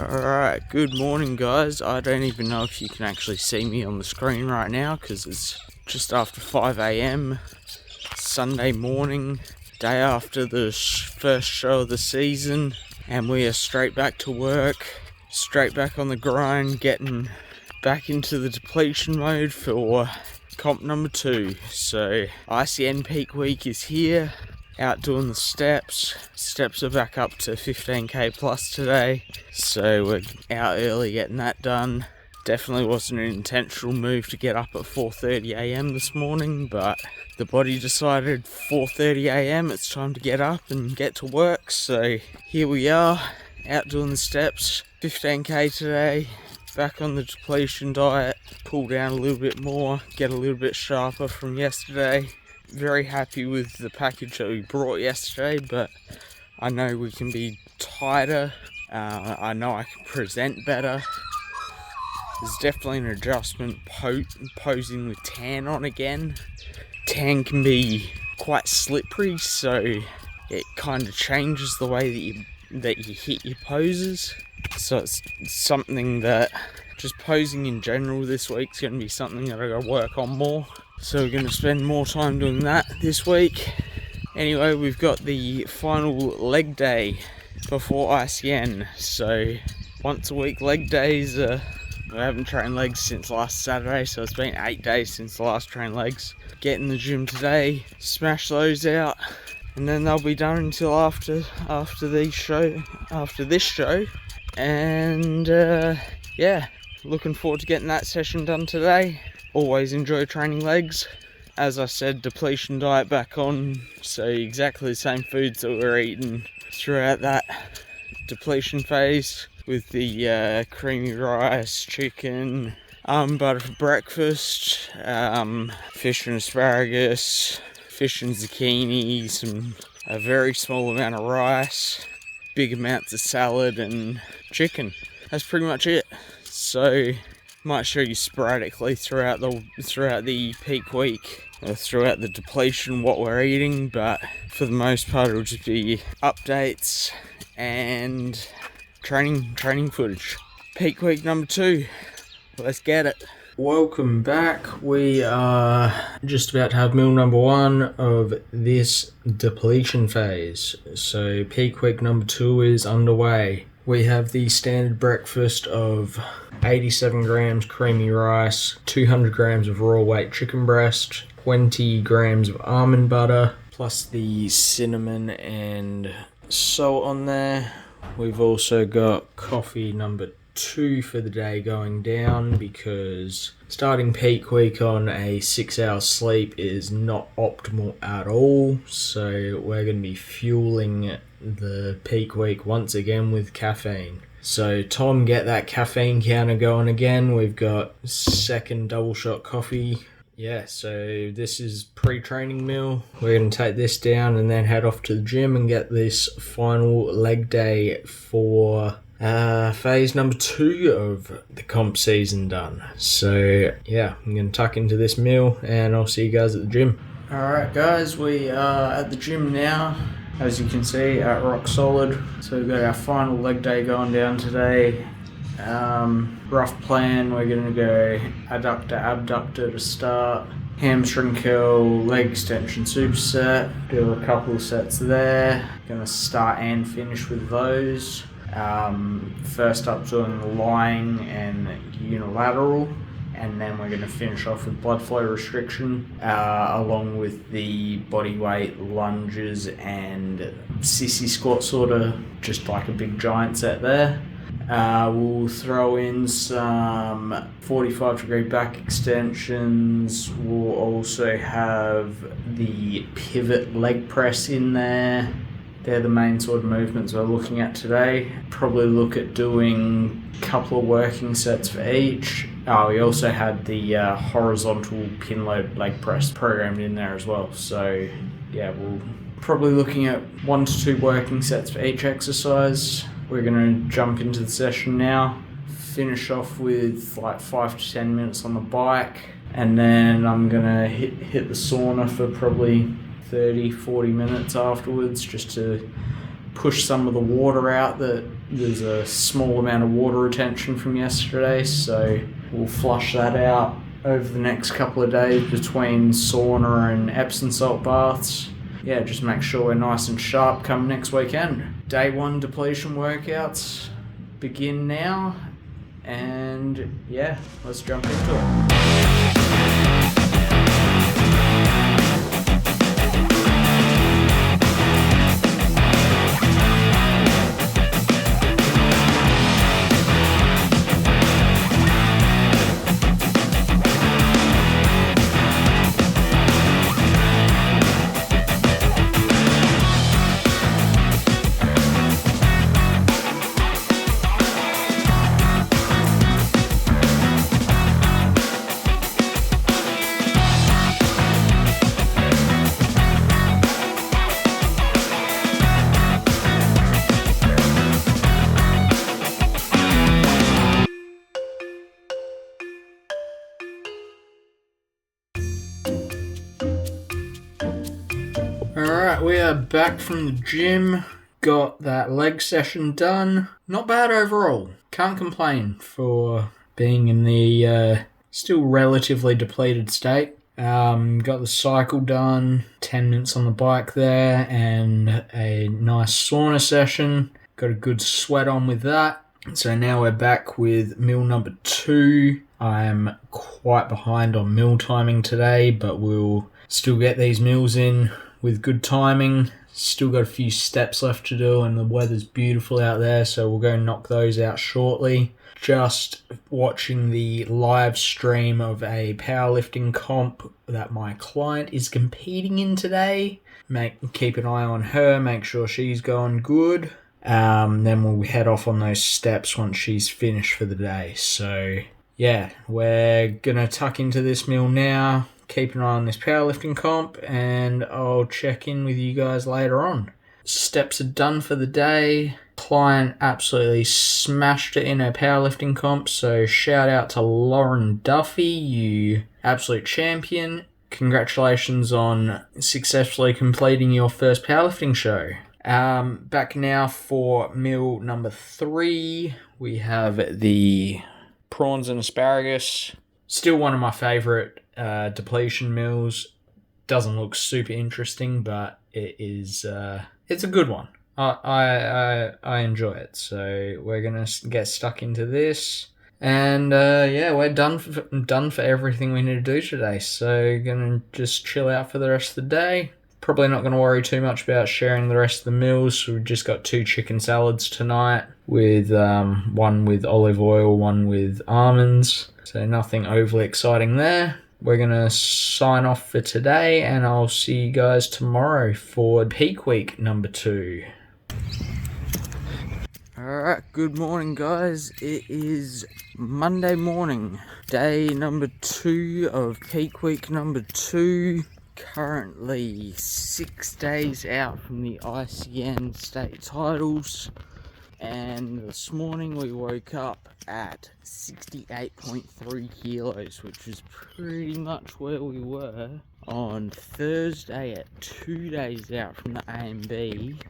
Alright, good morning guys. I don't even know if you can actually see me on the screen right now because it's just after 5 a.m. Sunday morning, day after the first show of the season, and we are straight back to work, straight back on the grind, getting back into the depletion mode for comp number 2. So ICN peak week is here. Out doing the steps. Steps are back up to 15k plus today, so we're out early getting that done. Definitely wasn't an intentional move to get up at 4:30 a.m. this morning, but the body decided 4:30 a.m. it's time to get up and get to work, so here we are, out doing the steps. 15k today, back on the depletion diet, pull down a little bit more, get a little bit sharper from yesterday. Very happy with the package that we brought yesterday, but I know we can be tighter. I know I can present better. There's definitely an adjustment posing with tan on again. Tan can be quite slippery, so it kind of changes the way that you hit your poses. So it's something that just posing in general this week's going to be something that I got to work on more. So we're going to spend more time doing that this week. Anyway, we've got the final leg day before ICN. So once a week leg days. I haven't trained legs since last Saturday, so it's been 8 days since the last trained legs. Get in the gym today, smash those out, and then they'll be done until after this show. And yeah, looking forward to getting that session done today. Always enjoy training legs. As I said, depletion diet back on, so exactly the same foods that we're eating throughout that depletion phase, with the creamy rice, chicken, butter for breakfast, fish and asparagus, fish and zucchini, a very small amount of rice, big amounts of salad and chicken. That's pretty much it. So might show you sporadically throughout the peak week, throughout the depletion, what we're eating, but for the most part it'll just be updates and training footage. Peak week number 2. Let's get it. Welcome back. We are just about to have meal number 1 of this depletion phase. So peak week number 2 is underway. We have the standard breakfast of 87 grams creamy rice, 200 grams of raw weight chicken breast, 20 grams of almond butter, plus the cinnamon and salt on there. We've also got coffee number 2 for the day going down, because starting peak week on a 6-hour sleep is not optimal at all. So we're going to be fueling the peak week once again with caffeine. So Tom, get that caffeine counter going again. We've got second double shot coffee. Yeah, so this is pre-training meal. We're going to take this down and then head off to the gym and get this final leg day for phase number 2 of the comp season done. So yeah, I'm going to tuck into this meal and I'll see you guys at the gym. Alright guys, we are at the gym now. As you can see, at Rock Solid. So we've got our final leg day going down today. Rough plan, we're going to go adductor, abductor to start. Hamstring curl, leg extension superset. Do a couple of sets there. Going to start and finish with those. First up doing the lying and unilateral. And then we're going to finish off with blood flow restriction, along with the body weight lunges and sissy squat, sort of just like a big giant set there. We'll throw in some 45-degree back extensions. We'll also have the pivot leg press in there. They're the main sort of movements we're looking at today. Probably look at doing a couple of working sets for each. We also had the horizontal pin load leg press programmed in there as well. So yeah, we'll probably looking at 1 to 2 working sets for each exercise. We're going to jump into the session now. Finish off with like 5 to 10 minutes on the bike. And then I'm going to hit the sauna for probably 30-40 minutes afterwards, just to push some of the water out that There's a small amount of water retention from yesterday, so we'll flush that out over the next couple of days between sauna and Epsom salt baths. Yeah, just make sure we're nice and sharp come next weekend. Day 1 depletion workouts begin now, and yeah, let's jump into it. Alright, we are back from the gym. Got that leg session done. Not bad overall. Can't complain for being in the still relatively depleted state. Got the cycle done, 10 minutes on the bike there, and a nice sauna session. Got a good sweat on with that. So now we're back with meal number 2. I am quite behind on meal timing today, but we'll still get these meals in with good timing. Still got a few steps left to do, and the weather's beautiful out there, so we'll go knock those out shortly. Just watching the live stream of a powerlifting comp that my client is competing in today. Keep an eye on her, make sure she's going good. Then we'll head off on those steps once she's finished for the day. So yeah, we're gonna tuck into this meal now. Keep an eye on this powerlifting comp, and I'll check in with you guys later on. Steps are done for the day. Client absolutely smashed it in her powerlifting comp, so shout out to Lauren Duffy, you absolute champion. Congratulations on successfully completing your first powerlifting show. Back now for meal number 3. We have the prawns and asparagus. Still one of my favourite depletion meals. Doesn't look super interesting, but it is. It's a good one. I enjoy it. So we're gonna get stuck into this, and yeah, we're done for everything we need to do today. So gonna just chill out for the rest of the day. Probably not going to worry too much about sharing the rest of the meals. So we've just got 2 chicken salads tonight, with one with olive oil, one with almonds. So nothing overly exciting there. We're going to sign off for today, and I'll see you guys tomorrow for peak week number 2. Alright, good morning guys. It is Monday morning, day number 2 of peak week number 2. Currently 6 days out from the ICN state titles, and this morning we woke up at 68.3 kilos, which is pretty much where we were on Thursday at 2 days out from the AMB,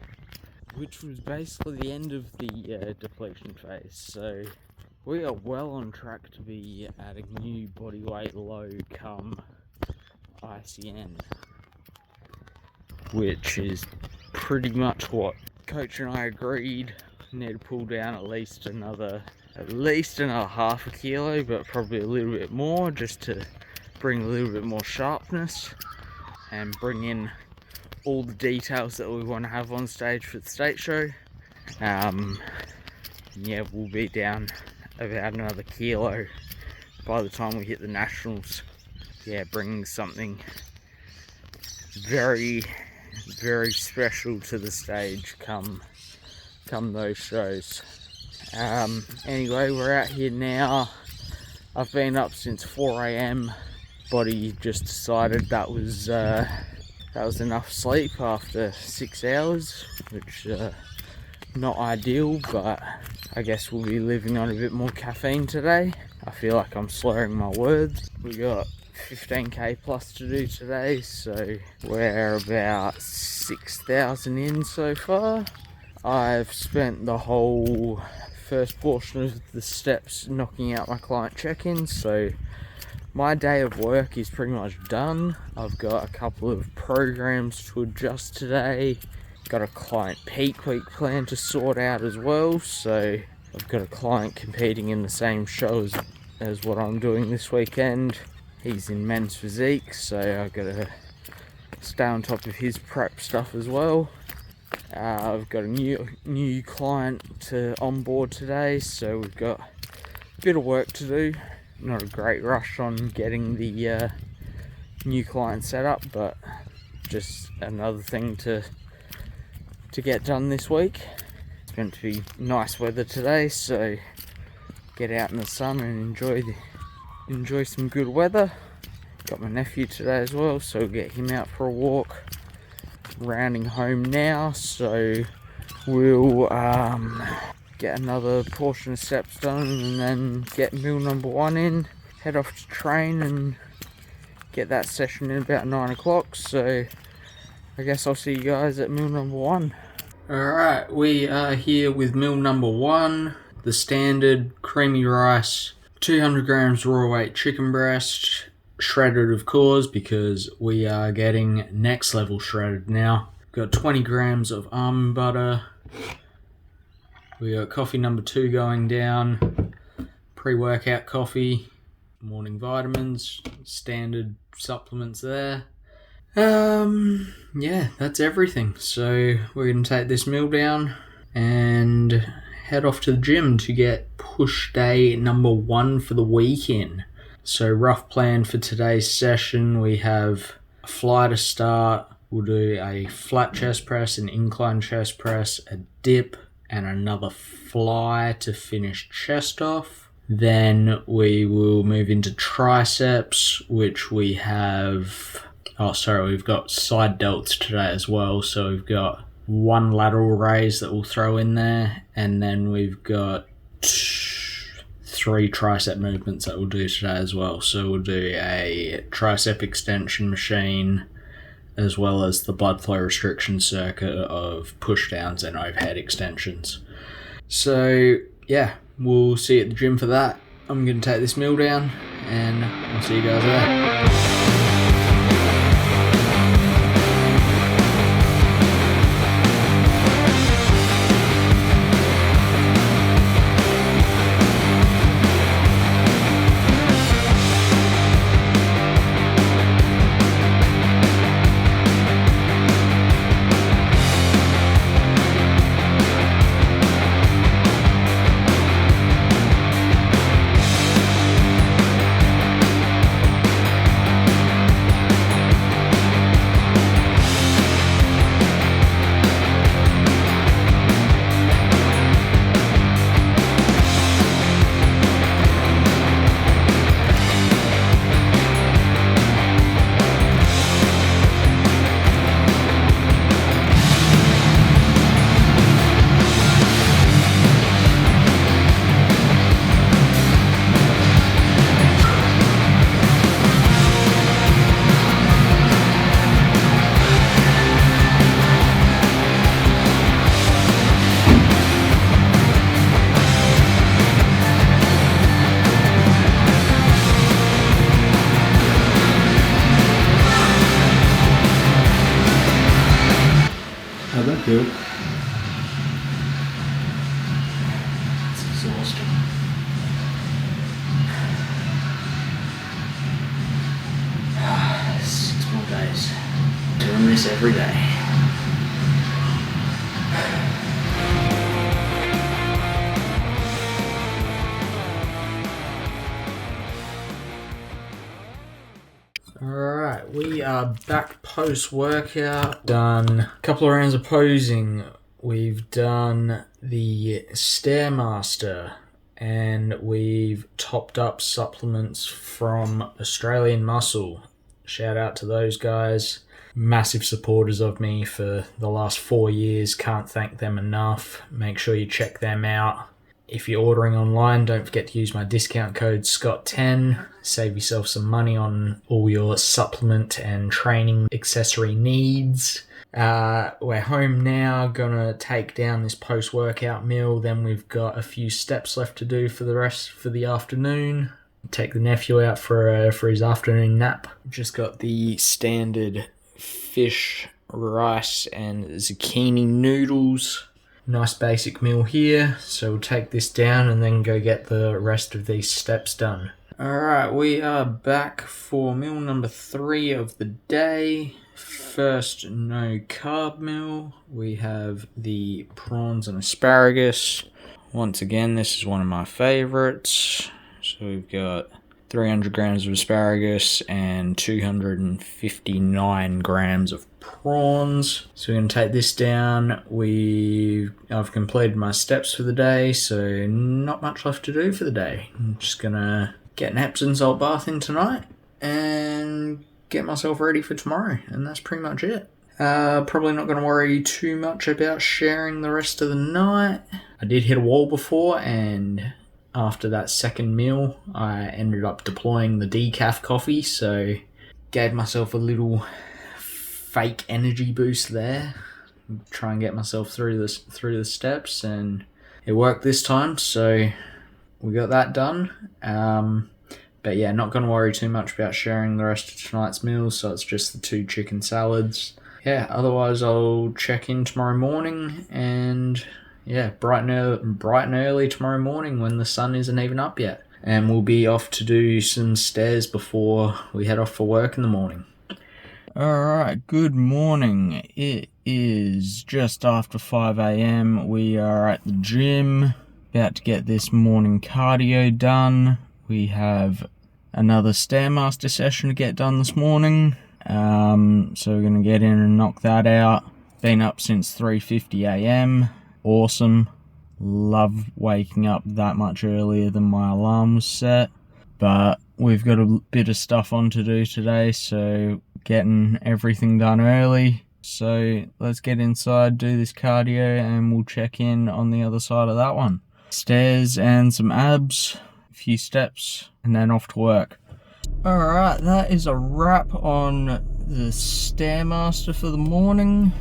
which was basically the end of the depletion phase. So we are well on track to be at a new body weight low come ICN, which is pretty much what Coach and I agreed. Need to pull down at least another half a kilo, but probably a little bit more, just to bring a little bit more sharpness and bring in all the details that we want to have on stage for the state show. Yeah, we'll be down about another kilo by the time we hit the nationals. Yeah, bringing something very, very special to the stage come those shows. Anyway, we're out here now. I've been up since 4 a.m. Body just decided that was enough sleep after 6 hours, which not ideal, but I guess we'll be living on a bit more caffeine today. I feel like I'm slurring my words. We got 15k plus to do today, so we're about 6,000 in so far. I've spent the whole first portion of the steps knocking out my client check-ins, so my day of work is pretty much done. I've got a couple of programs to adjust today, got a client peak week plan to sort out as well, so I've got a client competing in the same show as what I'm doing this weekend. He's in men's physique, so I've got to stay on top of his prep stuff as well. I've got a new client to onboard today, so we've got a bit of work to do. Not a great rush on getting the new client set up, but just another thing to get done this week. It's going to be nice weather today, so get out in the sun and enjoy some good weather. Got my nephew today as well, so we'll get him out for a walk. Rounding home now, so we'll get another portion of steps done and then get meal number 1 in, head off to train and get that session in about 9 o'clock. So I guess I'll see you guys at meal number 1. Alright, we are here with meal number 1, the standard creamy rice, 200 grams raw weight chicken breast, shredded of course, because we are getting next level shredded now. Got 20 grams of almond butter. We got coffee number 2 going down, pre-workout coffee, morning vitamins, standard supplements there. Yeah, that's everything. So we're going to take this meal down and head off to the gym to get push day number 1 for the weekend. So rough plan for today's session, we have a fly to start, we'll do a flat chest press, an incline chest press, a dip, and another fly to finish chest off. Then we will move into triceps, which we have, we've got side delts today as well, so we've got 1 lateral raise that we'll throw in there, and then we've got 3 tricep movements that we'll do today as well. So we'll do a tricep extension machine as well as the blood flow restriction circuit of push downs and overhead extensions. So yeah, we'll see you at the gym for that. I'm going to take this meal down and I'll see you guys there. How'd that feel? It's exhausting. 6 more days. Doing this every day. Alright, we are back post-workout. Done a couple of rounds of posing. We've done the Stairmaster and we've topped up supplements from Australian Muscle. Shout out to those guys. Massive supporters of me for the last 4 years. Can't thank them enough. Make sure you check them out. If you're ordering online, don't forget to use my discount code SCOTT10. Save yourself some money on all your supplement and training accessory needs. We're home now, gonna take down this post-workout meal. Then we've got a few steps left to do for the afternoon. Take the nephew out for his afternoon nap. Just got the standard fish, rice, and zucchini noodles. Nice basic meal here, so we'll take this down and then go get the rest of these steps done. Alright, we are back for meal number 3 of the day. First no carb meal. We have the prawns and asparagus. Once again, this is one of my favorites. So we've got 300 grams of asparagus and 259 grams of prawns. So we're going to take this down. I've completed my steps for the day, so not much left to do for the day. I'm just going to get an Epsom salt bath in tonight and get myself ready for tomorrow, and that's pretty much it. Probably not going to worry too much about sharing the rest of the night. I did hit a wall before, and after that second meal, I ended up deploying the decaf coffee, so gave myself a little fake energy boost there. Try and get myself through the steps, and it worked this time, so we got that done. But yeah, not going to worry too much about sharing the rest of tonight's meals, so it's just the 2 chicken salads. Yeah, otherwise I'll check in tomorrow morning, and yeah, bright and early tomorrow morning when the sun isn't even up yet. And we'll be off to do some stairs before we head off for work in the morning. Alright, good morning. It is just after 5 a.m. We are at the gym, about to get this morning cardio done. We have another Stairmaster session to get done this morning. So we're going to get in and knock that out. Been up since 3:50 a.m. Awesome. Love waking up that much earlier than my alarm was set. But we've got a bit of stuff on to do today, so getting everything done early. So let's get inside, do this cardio, and we'll check in on the other side of that one. Stairs and some abs, a few steps, and then off to work. Alright, that is a wrap on the Stairmaster for the morning.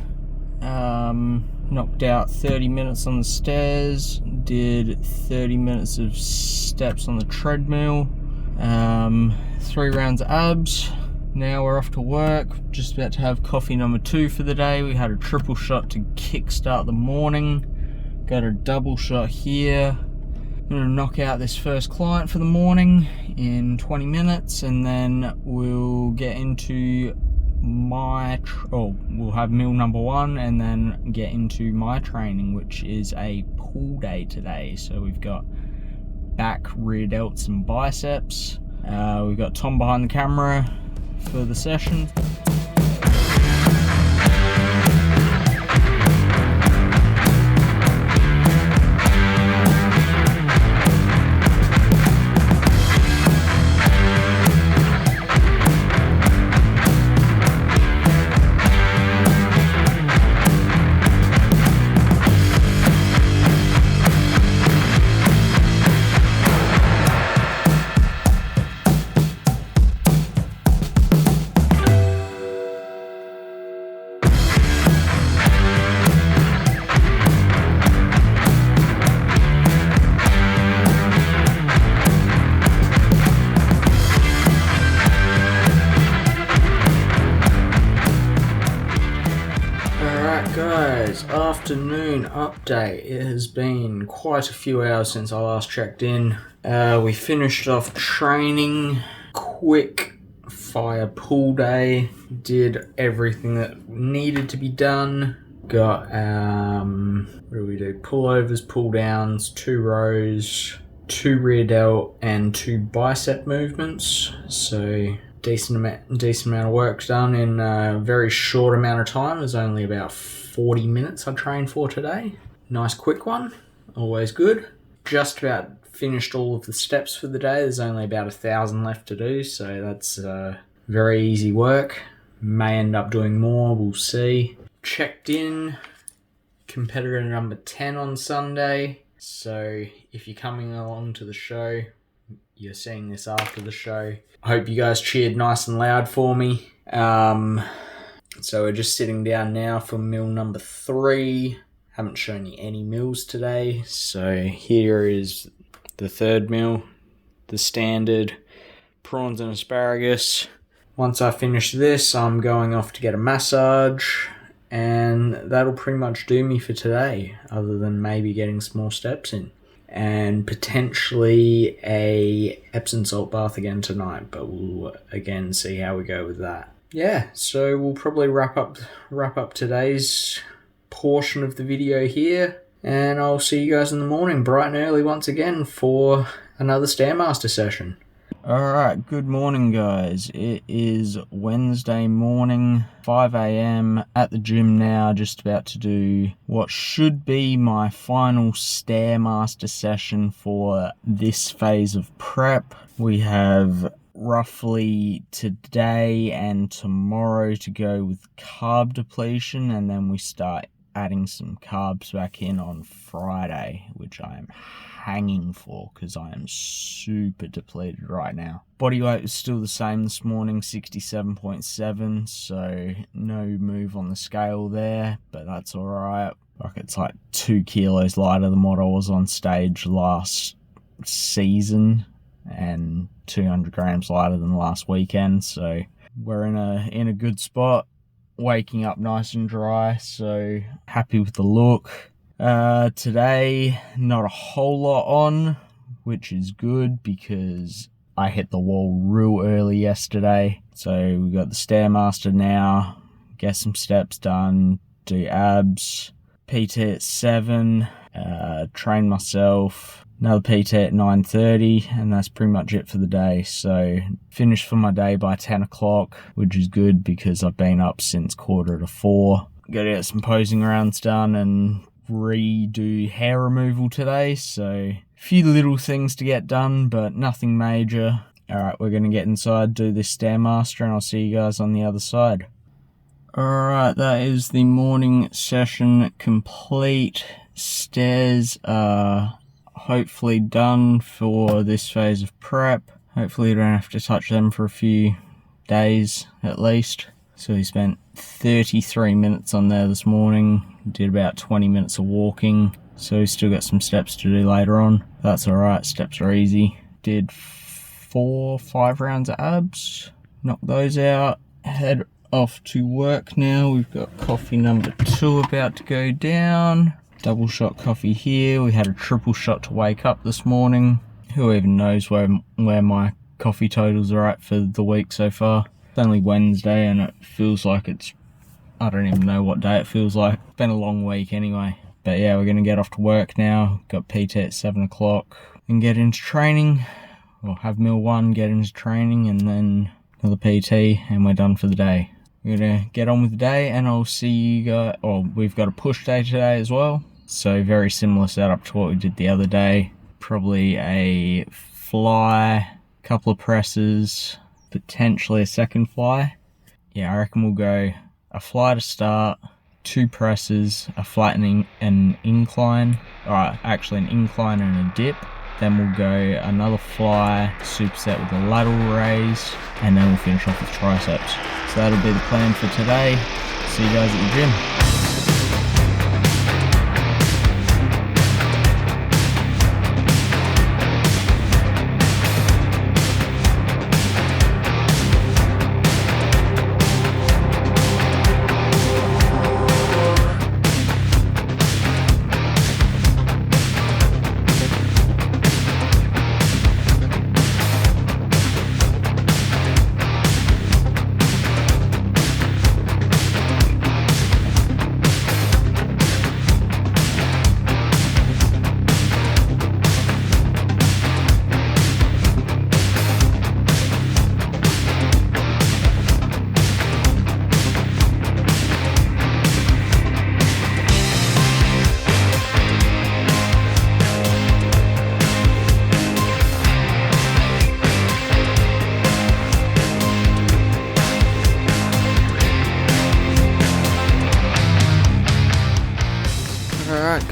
Knocked out 30 minutes on the stairs, did 30 minutes of steps on the treadmill, 3 rounds of abs. Now we're off to work, just about to have coffee number 2 for the day. We had a triple shot to kickstart the morning, got a double shot here. I'm going to knock out this first client for the morning in 20 minutes, and then we'll get into we'll have meal number 1 and then get into my training, which is a pull day today. So we've got back, rear delts and biceps. We've got Tom behind the camera for the session. Guys, afternoon update. It has been quite a few hours since I last checked in. We finished off training, quick fire pull day, did everything that needed to be done. Got, what do we do? Pullovers, pull downs, 2 rows, 2 rear delt, and 2 bicep movements. So decent amount of work done in a very short amount of time. It was only about 40 minutes I trained for today. Nice quick one, always good. Just about finished all of the steps for the day. There's only about 1,000 left to do, so that's very easy work. May end up doing more, we'll see. Checked in, competitor number 10 on Sunday. So if you're coming along to the show, you're seeing this after the show. I hope you guys cheered nice and loud for me. So we're just sitting down now for meal number 3. Haven't shown you any meals today. So here is the third meal, the standard prawns and asparagus. Once I finish this, I'm going off to get a massage, and that'll pretty much do me for today, other than maybe getting some more steps in. And potentially a Epsom salt bath again tonight, but we'll again see how we go with that. Yeah, so we'll probably wrap up today's portion of the video here, and I'll see you guys in the morning bright and early once again for another Stairmaster session. Alright, good morning guys. It is Wednesday morning, 5 a.m. at the gym now, just about to do what should be my final Stairmaster session for this phase of prep. We have roughly today and tomorrow to go with carb depletion, and then we start adding some carbs back in on Friday, which I am hanging for because I am super depleted right now. Body weight was still the same this morning, 67.7, so no move on the scale there, but that's alright. Like, it's like 2 kilos lighter than what I was on stage last season and 200 grams lighter than last weekend, so we're in a good spot. Waking up nice and dry, so happy with the look. Today, not a whole lot on, which is good because I hit the wall real early yesterday. So we got the Stairmaster now, get some steps done, do abs, PT at 7, train myself, another PT at 9:30, and that's pretty much it for the day. So finished for my day by 10 o'clock, which is good because I've been up since 3:45. Gotta get some posing rounds done and redo hair removal today, so a few little things to get done, but nothing major. Alright, we're gonna get inside, do this Stairmaster, and I'll see you guys on the other side. Alright, that is the morning session complete. Stairs are hopefully done for this phase of prep. Hopefully you don't have to touch them for a few days at least. So we spent 33 minutes on there this morning, did about 20 minutes of walking, so we still got some steps to do later on. That's alright, steps are easy. Did 4-5 rounds of abs, knocked those out, head off to work now. We've got coffee number 2 about to go down. Double shot coffee here. We had a triple shot to wake up this morning. Who even knows where my coffee totals are at for the week so far. It's only Wednesday and it feels like I don't even know what day it feels like. It's been a long week anyway. But yeah, we're going to get off to work now. Got PT at 7 o'clock and get into training. We'll have meal 1, get into training, and then another PT, and we're done for the day. We're going to get on with the day, and I'll see you guys. We've got a push day today as well. So very similar setup to what we did the other day. Probably a fly, couple of presses, potentially a second fly. Yeah, I reckon we'll go a fly to start, 2 presses, a flattening, an incline. Alright, actually an incline and a dip. Then we'll go another fly, superset with a lateral raise, and then we'll finish off with triceps. So that'll be the plan for today. See you guys at the gym.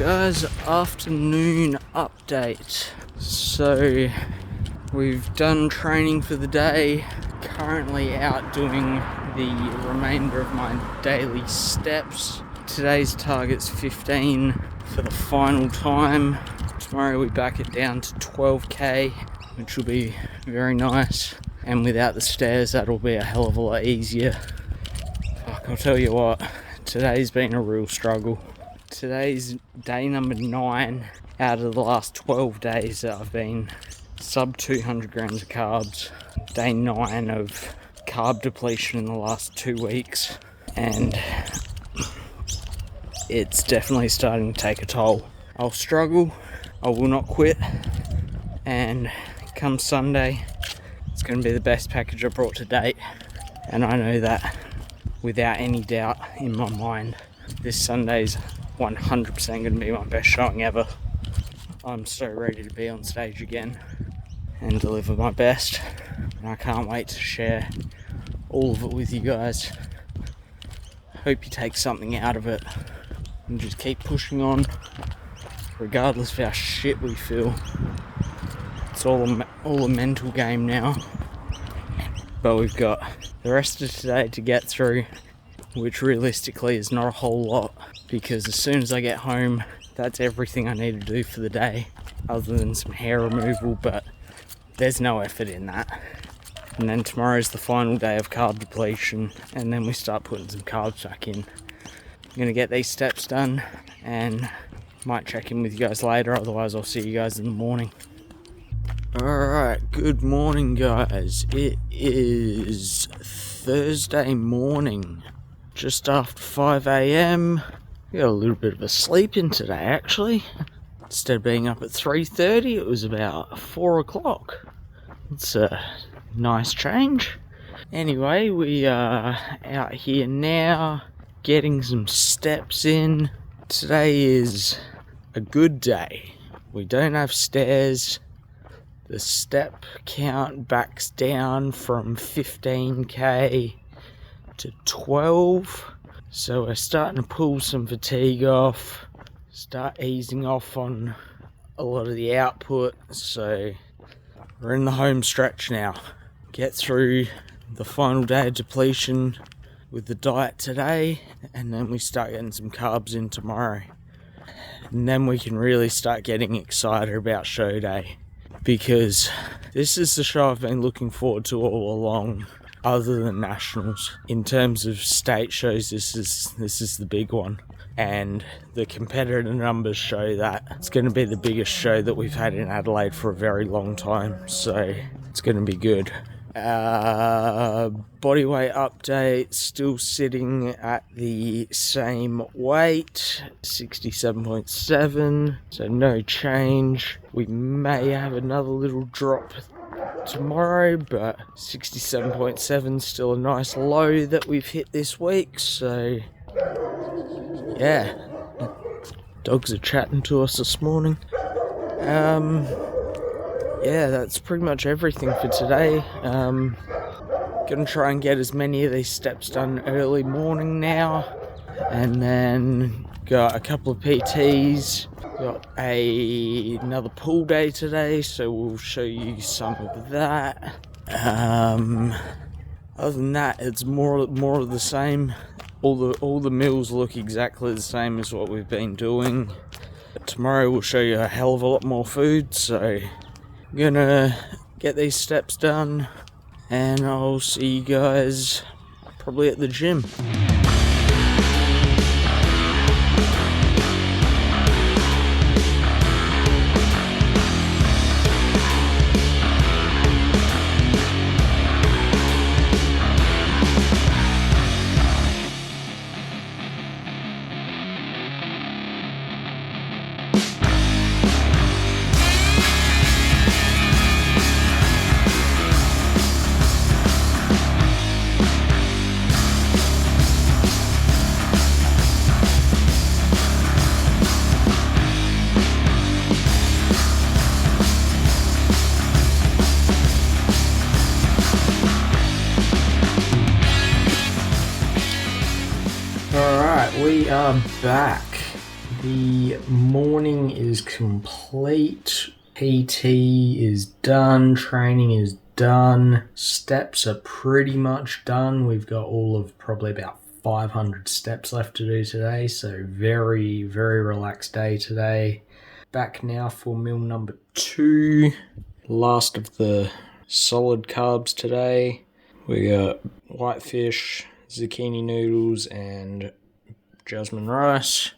guys, afternoon update. So we've done training for the day, currently out doing the remainder of my daily steps. Today's target's 15 for the final time. Tomorrow we back it down to 12k, which will be very nice, and without the stairs that'll be a hell of a lot easier. Fuck, I'll tell you what, today's been a real struggle. Today's day number 9 out of the last 12 days that I've been sub 200 grams of carbs. Day 9 of carb depletion in the last 2 weeks, and it's definitely starting to take a toll. I'll struggle, I will not quit, and come Sunday it's going to be the best package I've brought to date, and I know that without any doubt in my mind. This Sunday's 100% going to be my best showing ever. I'm so ready to be on stage again and deliver my best, and I can't wait to share all of it with you guys. Hope you take something out of it and just keep pushing on regardless of how shit we feel. It's all a mental game now, but we've got the rest of today to get through, which realistically is not a whole lot, because as soon as I get home, that's everything I need to do for the day, other than some hair removal, but there's no effort in that. And then tomorrow's the final day of carb depletion, and then we start putting some carbs back in. I'm going to get these steps done, and might check in with you guys later, otherwise I'll see you guys in the morning. Alright, good morning guys. It is Thursday morning, just after 5 a.m. Got a little bit of a sleep in today actually. Instead of being up at 3:30, it was about 4 o'clock. It's a nice change. Anyway, we are out here now, getting some steps in. Today is a good day. We don't have stairs. The step count backs down from 15k to 12. So we're starting to pull some fatigue off, start easing off on a lot of the output. So we're in the home stretch now. Get through the final day of depletion with the diet today, and then we start getting some carbs in tomorrow. And then we can really start getting excited about show day, because this is the show I've been looking forward to all along, other than nationals. In terms of state shows, this is the big one, and the competitor numbers show that it's going to be the biggest show that we've had in Adelaide for a very long time, so it's going to be good. Body weight update, still sitting at the same weight, 67.7, so no change. We may have another little drop tomorrow, but 67.7 still a nice low that we've hit this week, so yeah. Dogs are chatting to us this morning. Yeah, that's pretty much everything for today. Gonna try and get as many of these steps done early morning now, and then got a couple of PTs. Got another pool day today, so we'll show you some of that. Other than that, it's more of the same. All the meals look exactly the same as what we've been doing. Tomorrow we'll show you a hell of a lot more food, so I'm gonna get these steps done, and I'll see you guys probably at the gym. We are back. The morning is complete. PT is done. Training is done. Steps are pretty much done. We've got all of probably about 500 steps left to do today. So very, very relaxed day today. Back now for meal number 2. Last of the solid carbs today. We got whitefish, zucchini noodles, and jasmine rice.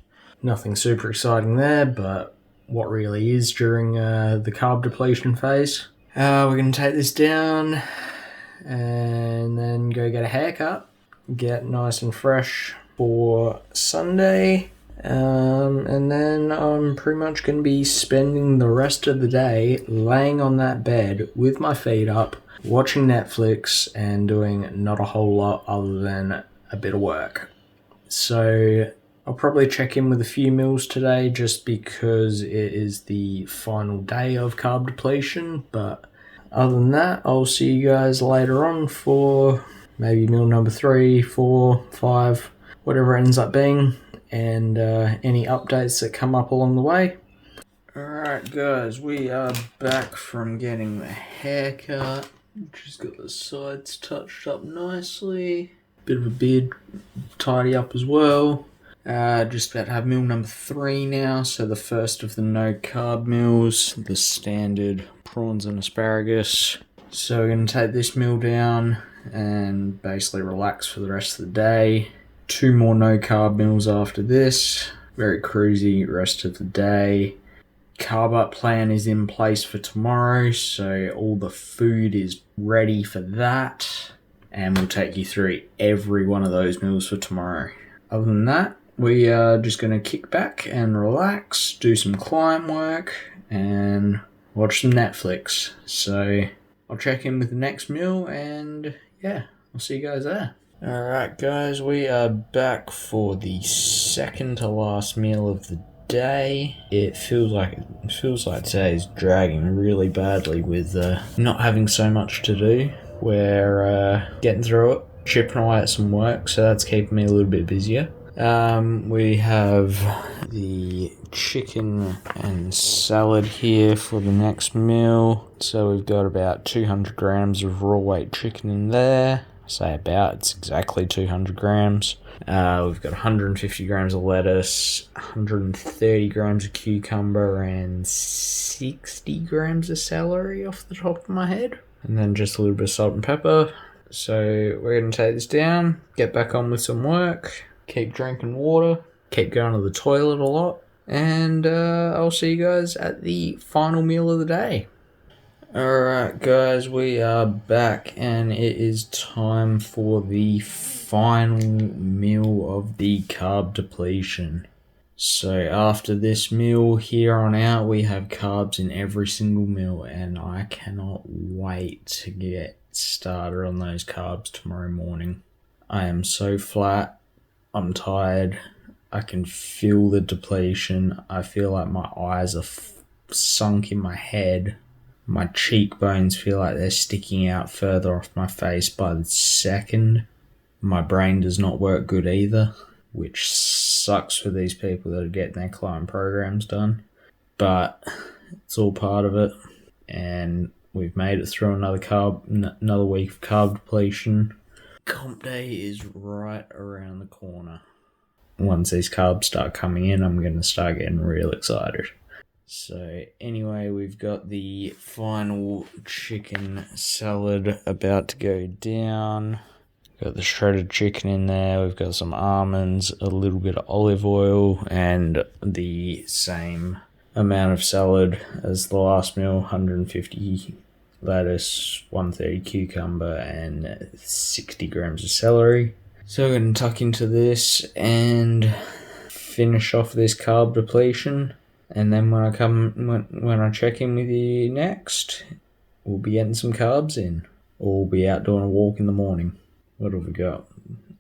Nothing super exciting there, but what really is during the carb depletion phase. We're going to take this down and then go get a haircut. Get nice and fresh for Sunday. And then I'm pretty much going to be spending the rest of the day laying on that bed with my feet up, watching Netflix, and doing not a whole lot other than a bit of work. So I'll probably check in with a few meals today just because it is the final day of carb depletion. But other than that, I'll see you guys later on for maybe meal number 3, 4, 5, whatever it ends up being, and any updates that come up along the way. Alright guys, we are back from getting the haircut. Just got the sides touched up nicely. Bit of a beard tidy up as well. Just about to have meal number 3 now, so the first of the no carb meals, the standard prawns and asparagus. So we're going to take this meal down and basically relax for the rest of the day. 2 more no carb meals after this. Very cruisy rest of the day. Carb up plan is in place for tomorrow, so all the food is ready for that. And we'll take you through every one of those meals for tomorrow. Other than that, we are just going to kick back and relax, do some client work, and watch some Netflix. So I'll check in with the next meal, and yeah, I'll see you guys there. Alright guys, we are back for the second to last meal of the day. It feels like today is dragging really badly with not having so much to do. We're getting through it, chipping away at some work, so that's keeping me a little bit busier. We have the chicken and salad here for the next meal. So we've got about 200 grams of raw weight chicken in there. I say about, it's exactly 200 grams. We've got 150 grams of lettuce, 130 grams of cucumber, and 60 grams of celery off the top of my head. And then just a little bit of salt and pepper. So we're going to take this down, get back on with some work, keep drinking water, keep going to the toilet a lot, and I'll see you guys at the final meal of the day. Alright guys, we are back and it is time for the final meal of the carb depletion. So after this meal here on out, we have carbs in every single meal, and I cannot wait to get started on those carbs tomorrow morning. I am so flat, I'm tired, I can feel the depletion, I feel like my eyes are sunk in my head, my cheekbones feel like they're sticking out further off my face by the second. My brain does not work good either, which sucks for these people that are getting their client programs done, but it's all part of it, and we've made it through another week of carb depletion. Comp day is right around the corner. Once these carbs start coming in, I'm going to start getting real excited. So anyway, we've got the final chicken salad about to go down. Got the shredded chicken in there, we've got some almonds, a little bit of olive oil, and the same amount of salad as the last meal, 150 lettuce, 130 cucumber, and 60 grams of celery. So we're going to tuck into this and finish off this carb depletion, and then when I check in with you next, we'll be getting some carbs in, or we'll be out doing a walk in the morning. What have we got?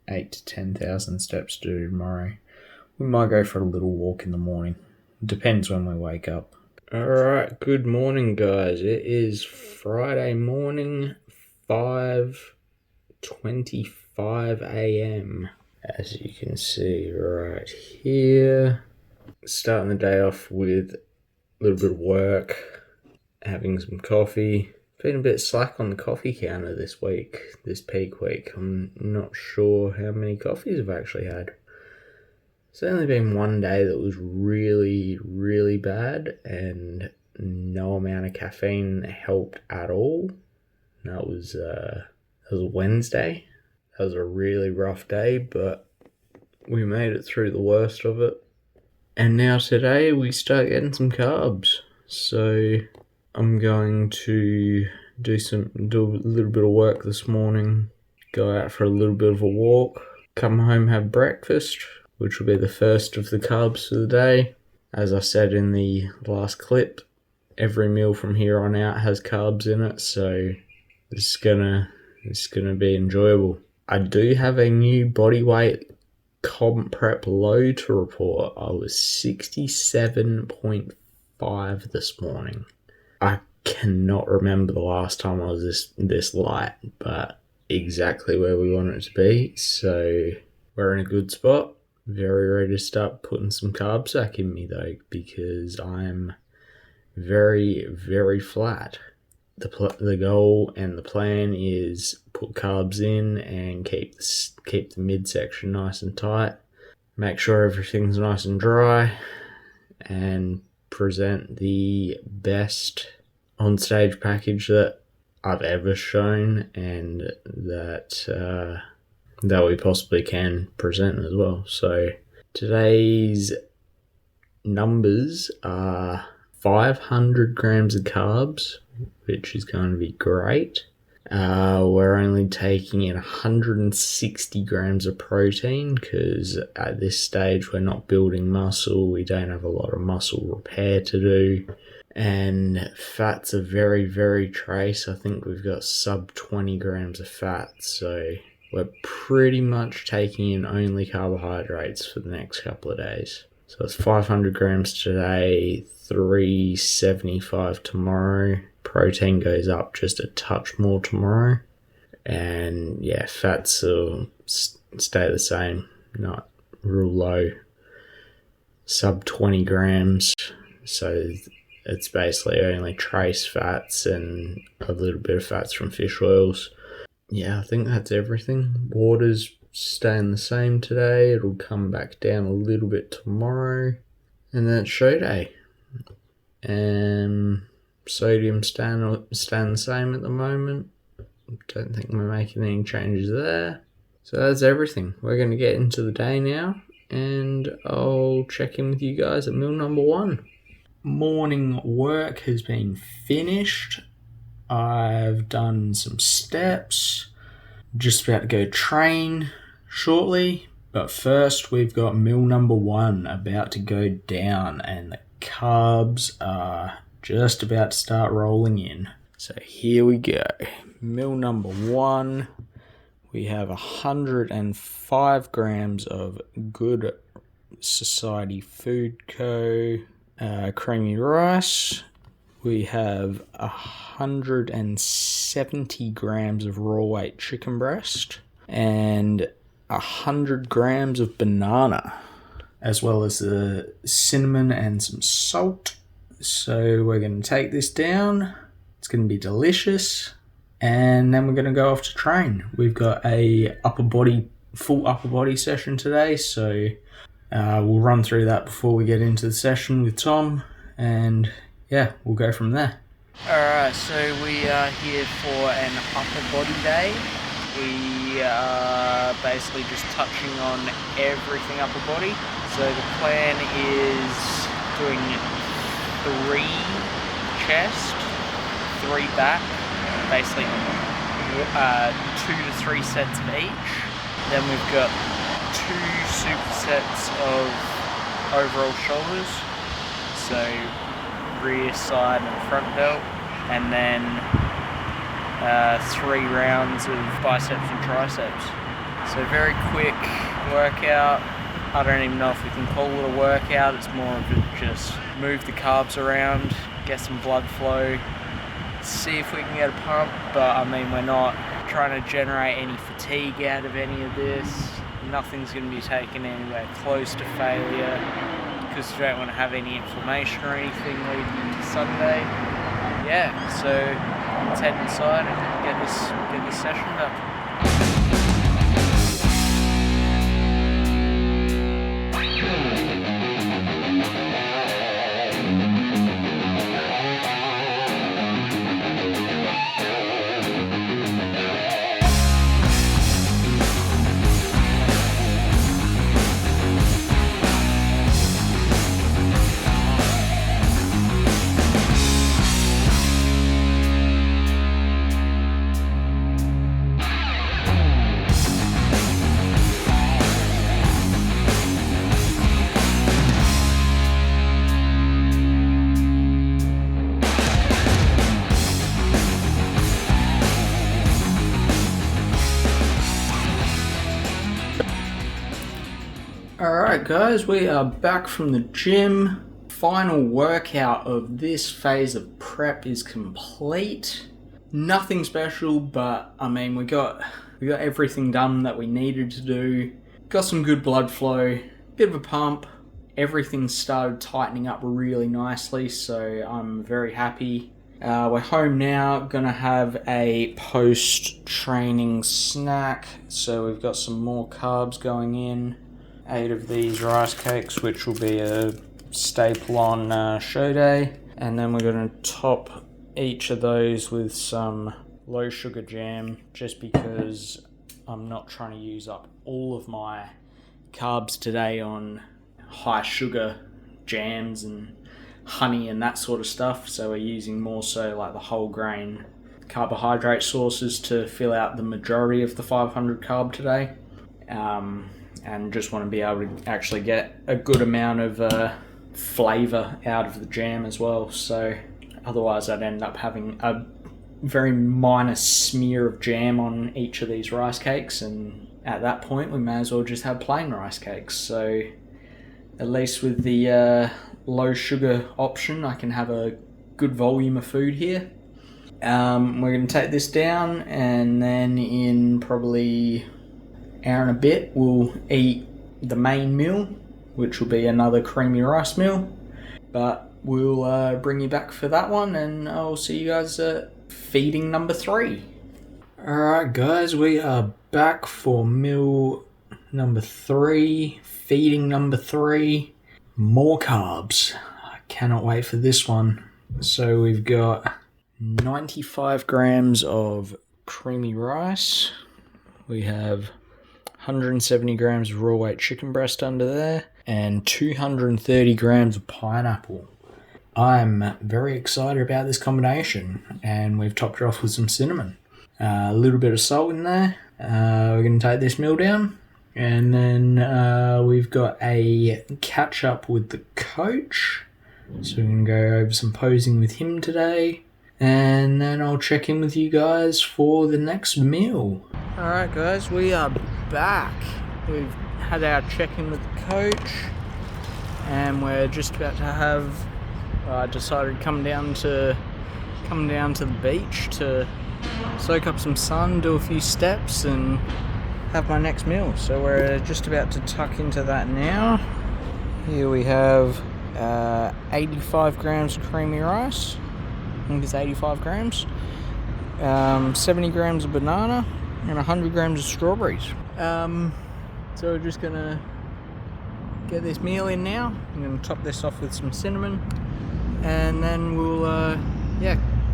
8 to 10,000 steps to do tomorrow. We might go for a little walk in the morning. Depends when we wake up. Alright, good morning guys. It is Friday morning, 5:25 a.m. As you can see right here. Starting the day off with a little bit of work, having some coffee. Been a bit slack on the coffee counter this peak week. I'm not sure how many coffees I've actually had. It's only been one day that was really, really bad and no amount of caffeine helped at all. That was a Wednesday. That was a really rough day, but we made it through the worst of it. And now today we start getting some carbs. So I'm going to do a little bit of work this morning, go out for a little bit of a walk, come home, have breakfast, which will be the first of the carbs for the day. As I said in the last clip, every meal from here on out has carbs in it, so it's gonna be enjoyable. I do have a new body weight comp prep low to report. I was 67.5 this morning. I cannot remember the last time I was this light, but exactly where we want it to be. So we're in a good spot. Very ready to start putting some carbs back in me though, because I'm very, very flat. The goal and the plan is put carbs in and keep the midsection nice and tight. Make sure everything's nice and dry, and present the best on-stage package that I've ever shown, and that we possibly can present as well. So today's numbers are 500 grams of carbs, which is going to be great. We're only taking in 160 grams of protein because at this stage we're not building muscle. We don't have a lot of muscle repair to do. And fats are very, very trace. I think we've got sub 20 grams of fat. So we're pretty much taking in only carbohydrates for the next couple of days. So it's 500 grams today, 375 tomorrow. Protein goes up just a touch more tomorrow. And yeah, fats will stay the same, not real low. Sub 20 grams. So it's basically only trace fats and a little bit of fats from fish oils. Yeah, I think that's everything. Water's staying the same today. It'll come back down a little bit tomorrow. And then it's show day. Sodium staying the same at the moment. Don't think we're making any changes there. So that's everything. We're going to get into the day now, and I'll check in with you guys at meal number 1. Morning work has been finished. I've done some steps. Just about to go train shortly. But first we've got meal number 1 about to go down, and the carbs are just about to start rolling in. So here we go. Meal number 1. We have 105 grams of Good Society Food Co. Creamy rice. We have 170 grams of raw weight chicken breast and 100 grams of banana, as well as the cinnamon and some salt. So we're going to take this down. It's going to be delicious. And then we're going to go off to train. We've got a full upper body session today. So we'll run through that before we get into the session with Tom. And yeah, we'll go from there. Alright, so we are here for an upper body day. We are basically just touching on everything upper body. So the plan is doing 3 chest, 3 back, basically 2 to 3 sets of each. Then we've got 2 supersets of overall shoulders, so rear, side and front delt, and then 3 rounds of biceps and triceps. So very quick workout. I don't even know if we can call it a workout. It's more of just move the carbs around, get some blood flow, see if we can get a pump. But I mean, we're not trying to generate any fatigue out of any of this. Nothing's going to be taken anywhere close to failure. because you don't want to have any inflammation or anything leading into Sunday. Yeah, so let's head inside and get this session done. Alright guys, we are back from the gym. Final workout of this phase of prep is complete. Nothing special, but I mean we got everything done that we needed to do. Got some good blood flow, bit of a pump. Everything started tightening up really nicely, so I'm very happy. We're home now, gonna have a post-training snack. So we've got some more carbs going in. 8 of these rice cakes, which will be a staple on show day. And then we're going to top each of those with some low sugar jam, just because I'm not trying to use up all of my carbs today on high sugar jams and honey and that sort of stuff. So we're using more so like the whole grain carbohydrate sources to fill out the majority of the 500 carb today. And just want to be able to actually get a good amount of flavour out of the jam as well. So otherwise I'd end up having a very minor smear of jam on each of these rice cakes, and at that point we may as well just have plain rice cakes. So at least with the low sugar option I can have a good volume of food here. We're going to take this down, and then in probably hour and a bit we'll eat the main meal, which will be another creamy rice meal, but we'll bring you back for that one, and I'll see you guys at feeding number 3. Alright guys, we are back for meal number 3, feeding number 3, more carbs. I cannot wait for this one. So we've got 95 grams of creamy rice, we have 170 grams of raw weight chicken breast under there, and 230 grams of pineapple. I'm very excited about this combination, and we've topped it off with some cinnamon. A little bit of salt in there. We're going to take this meal down, and then we've got a catch up with the coach. So we're going to go over some posing with him today, and then I'll check in with you guys for the next meal. Alright guys, we are back. We've had our check-in with the coach, and we're just about to have decided to come down to the beach to soak up some sun, do a few steps, and have my next meal. So we're just about to tuck into that now. Here we have 85 grams of creamy rice. I think it's 85 grams. 70 grams of banana and 100 grams of strawberries. So we're just gonna get this meal in now. I'm gonna top this off with some cinnamon, and then we'll go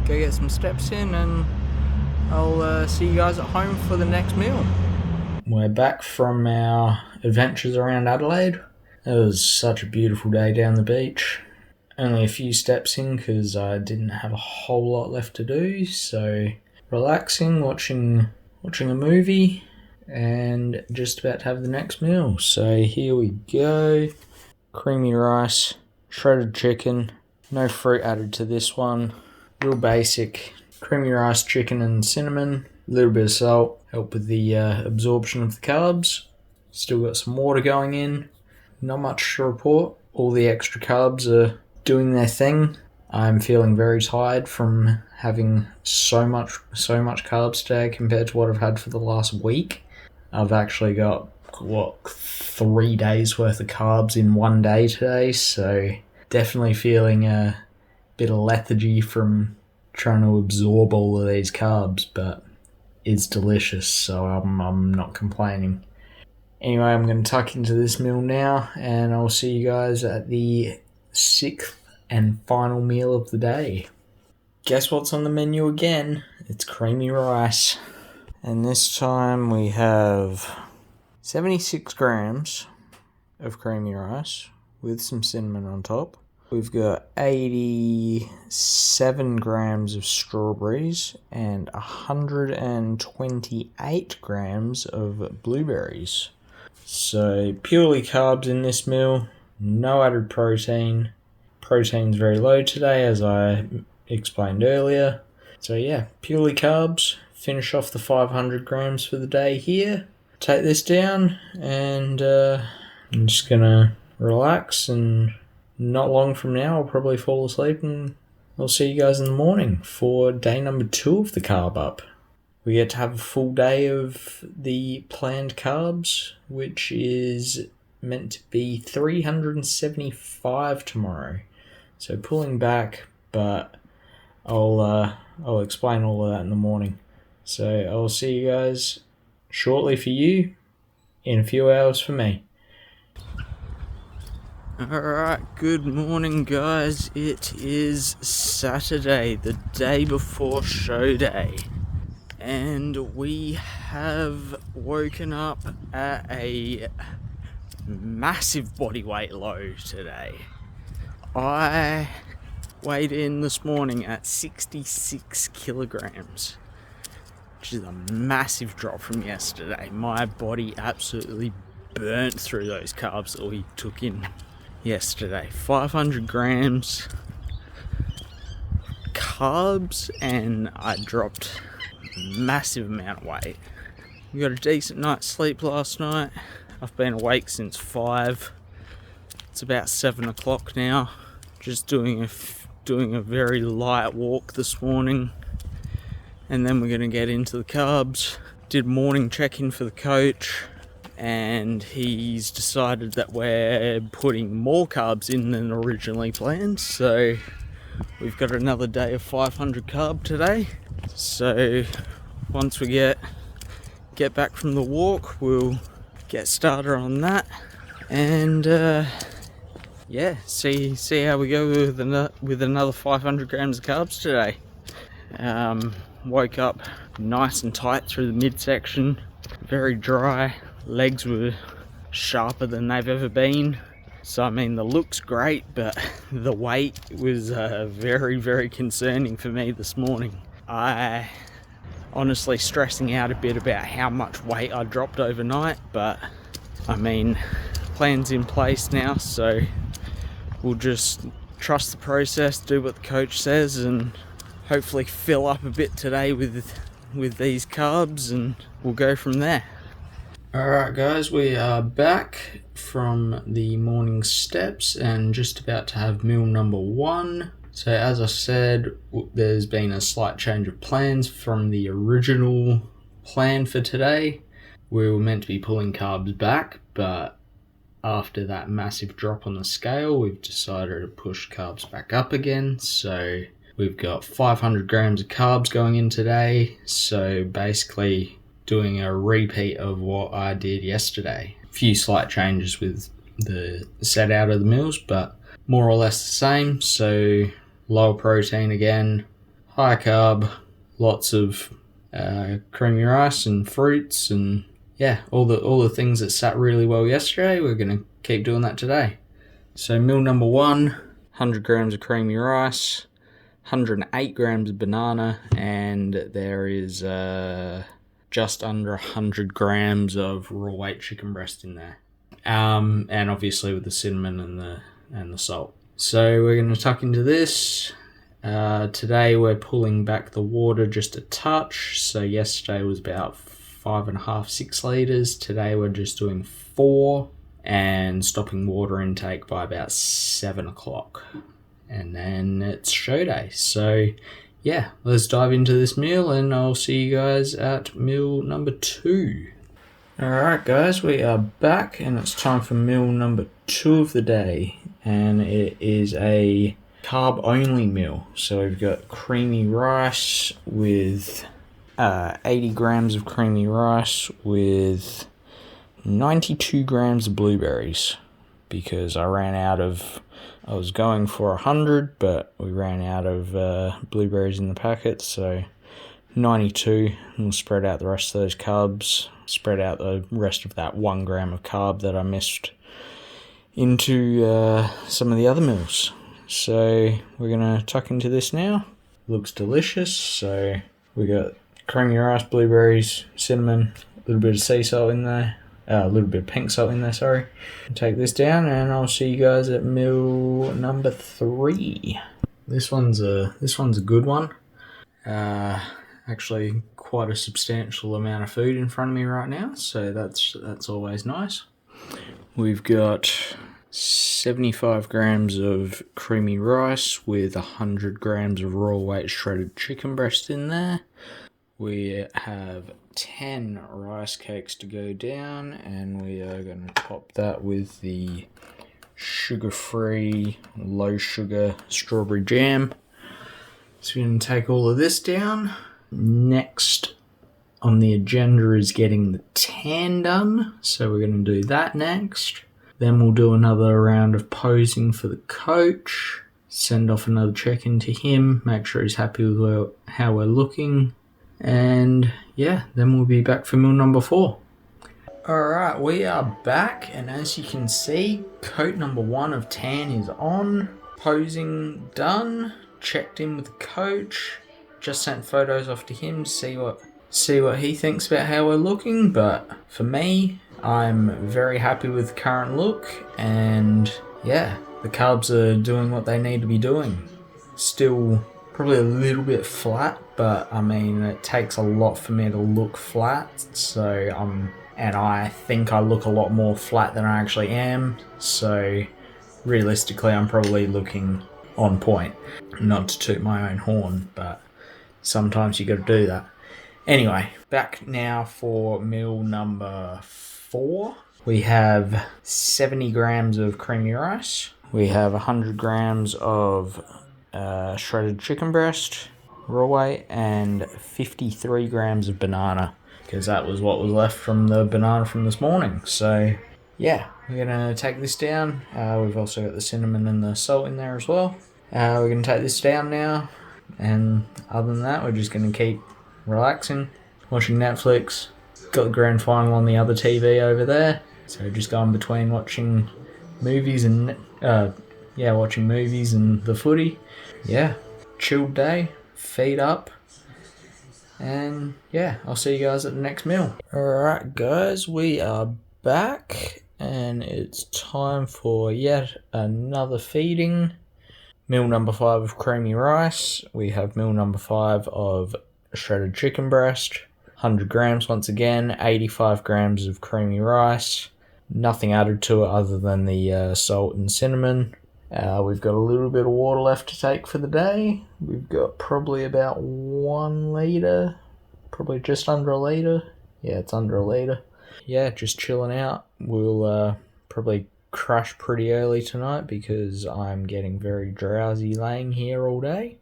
get some steps in, and I'll see you guys at home for the next meal. We're back from our adventures around Adelaide. It was such a beautiful day down the beach. Only a few steps in because I didn't have a whole lot left to do, so relaxing, watching a movie, and just about to have the next meal. So here we go. Creamy rice, shredded chicken, no fruit added to this one. Real basic creamy rice, chicken and cinnamon, a little bit of salt, help with the absorption of the carbs. Still got some water going in. Not much to report. All the extra carbs are doing their thing. I'm feeling very tired from having so much carbs today compared to what I've had for the last week. I've actually got 3 days worth of carbs in one day today, so definitely feeling a bit of lethargy from trying to absorb all of these carbs, but it's delicious, so I'm not complaining. Anyway, I'm going to tuck into this meal now, and I'll see you guys at the 6th and final meal of the day. Guess what's on the menu again? It's creamy rice. And this time we have 76 grams of creamy rice with some cinnamon on top. We've got 87 grams of strawberries and 128 grams of blueberries. So purely carbs in this meal, no added protein. Protein's very low today, as I explained earlier. So yeah, purely carbs. Finish off the 500 grams for the day here. Take this down, and I'm just gonna relax, and not long from now I'll probably fall asleep, and I'll see you guys in the morning for day number 2 of the carb up. We get to have a full day of the planned carbs, which is meant to be 375 tomorrow. So pulling back, but I'll explain all of that in the morning. So I'll see you guys shortly for you, in a few hours for me. Alright, good morning guys. It is Saturday, the day before show day. And we have woken up at a massive body weight low today. I weighed in this morning at 66 kilograms, which is a massive drop from yesterday. My body absolutely burnt through those carbs that we took in yesterday. 500 grams carbs, and I dropped a massive amount of weight. We got a decent night's sleep last night. I've been awake since 5. It's about 7 o'clock now. Just doing a very light walk this morning, and then we're going to get into the carbs. Did morning check-in for the coach, and he's decided that we're putting more carbs in than originally planned, so we've got another day of 500 carb today. So once we get back from the walk, we'll get started on that, and see how we go with another 500 grams of carbs today. Woke up nice and tight through the midsection, very dry. Legs were sharper than they've ever been. So I mean, the look's great, but the weight was very, very concerning for me this morning. I honestly stressing out a bit about how much weight I dropped overnight, but I mean, plan's in place now, so we'll just trust the process, do what the coach says, and hopefully fill up a bit today with these carbs, and we'll go from there. Alright guys, we are back from the morning steps and just about to have meal number 1. So as I said, there's been a slight change of plans from the original plan for today. We were meant to be pulling carbs back, but after that massive drop on the scale, we've decided to push carbs back up again. So we've got 500 grams of carbs going in today. So basically doing a repeat of what I did yesterday. A few slight changes with the set out of the meals, but more or less the same. So lower protein again, high carb, lots of creamy rice and fruits, and yeah, all the things that sat really well yesterday, we're going to keep doing that today. So meal number 1, 100 grams of creamy rice, 108 grams of banana, and there is just under 100 grams of raw weight chicken breast in there. And obviously with the cinnamon and the salt. So we're going to tuck into this. Today we're pulling back the water just a touch. So yesterday was about 5.5, 6 litres. Today we're just doing 4 and stopping water intake by about 7 o'clock. And then it's show day. So yeah, let's dive into this meal, and I'll see you guys at meal number 2. Alright guys, we are back and it's time for meal number 2 of the day, and it is a carb only meal. So we've got creamy rice with 80 grams of creamy rice with 92 grams of blueberries, because I was going for 100 but we ran out of blueberries in the packet, so 92, and we'll spread out the rest of those carbs, spread out the rest of that 1 gram of carb that I missed into some of the other meals. So we're going to tuck into this now. Looks delicious. So we got creamy rice, blueberries, cinnamon, a little bit of sea salt in there, a little bit of pink salt in there, sorry. Take this down and I'll see you guys at meal number 3. This one's a good one. Actually quite a substantial amount of food in front of me right now, so that's always nice. We've got 75 grams of creamy rice with 100 grams of raw weight shredded chicken breast in there. We have 10 rice cakes to go down, and we are going to top that with the sugar-free, low-sugar strawberry jam. So we're going to take all of this down. Next on the agenda is getting the tan done, so we're going to do that next. Then we'll do another round of posing for the coach, send off another check-in to him, make sure he's happy with how we're looking, and yeah, then we'll be back for meal number 4. Alright, we are back, and as you can see, coat number 1 of tan is on, posing done, checked in with the coach. Just sent photos off to him to see what he thinks about how we're looking, but for me, I'm very happy with the current look, and yeah, the carbs are doing what they need to be doing. Still probably a little bit flat, but I mean, it takes a lot for me to look flat, and I think I look a lot more flat than I actually am, so realistically I'm probably looking on point. Not to toot my own horn, but sometimes you got to do that. Anyway, back now for meal number 4. We have 70 grams of creamy rice. We have 100 grams of shredded chicken breast, raw weight, and 53 grams of banana, because that was what was left from the banana from this morning. So yeah, we're going to take this down. We've also got the cinnamon and the salt in there as well. We're going to take this down now. And other than that, we're just going to keep relaxing, watching Netflix. Got the grand final on the other TV over there, so just going between watching movies and the footy. Yeah, chilled day, feet up, and yeah, I'll see you guys at the next meal. Alright guys, we are back, and it's time for yet another feeding. Meal number 5 of creamy rice. We have meal number 5 of shredded chicken breast. 100 grams once again. 85 grams of creamy rice. Nothing added to it other than the salt and cinnamon. We've got a little bit of water left to take for the day. We've got probably about 1 litre. Probably just under a litre. Yeah, it's under a litre. Yeah, just chilling out. We'll probably crash pretty early tonight because I'm getting very drowsy laying here all day.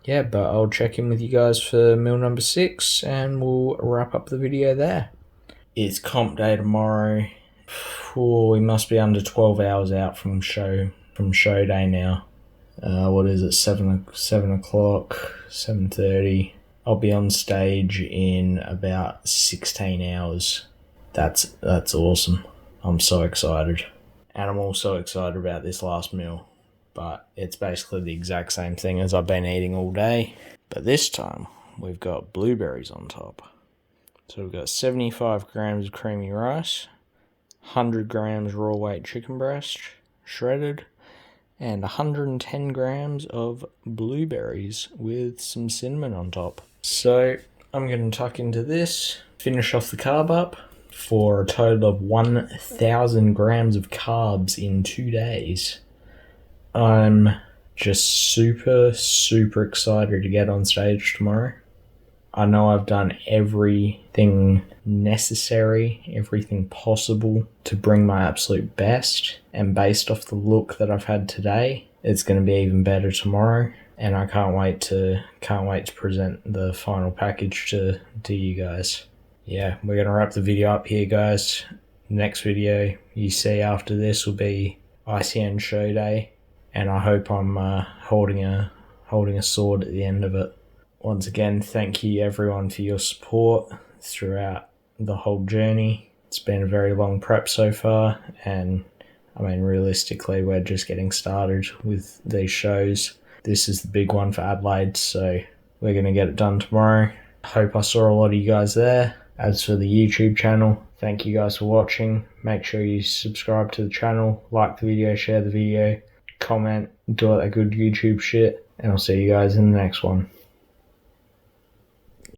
Yeah, but I'll check in with you guys for meal number 6 and we'll wrap up the video there. It's comp day tomorrow. We must be under 12 hours out from show day now. What is it, 7 o'clock, 7:30. I'll be on stage in about 16 hours. That's awesome. I'm so excited. And I'm also excited about this last meal, but it's basically the exact same thing as I've been eating all day. But this time, we've got blueberries on top. So we've got 75 grams of creamy rice, 100 grams raw weight chicken breast, shredded, and 110 grams of blueberries with some cinnamon on top. So I'm going to tuck into this, finish off the carb up, for a total of 1,000 grams of carbs in 2 days. I'm just super excited to get on stage tomorrow. I know I've done everything necessary, everything possible to bring my absolute best. And based off the look that I've had today, it's going to be even better tomorrow. And I can't wait to present the final package to you guys. Yeah, we're going to wrap the video up here, guys. Next video you see after this will be ICN show day. And I hope I'm holding a sword at the end of it. Once again, thank you everyone for your support throughout the whole journey. It's been a very long prep so far, and I mean, realistically, we're just getting started with these shows. This is the big one for Adelaide, so we're going to get it done tomorrow. Hope I saw a lot of you guys there. As for the YouTube channel, thank you guys for watching. Make sure you subscribe to the channel, like the video, share the video, comment, do all that good YouTube shit, and I'll see you guys in the next one.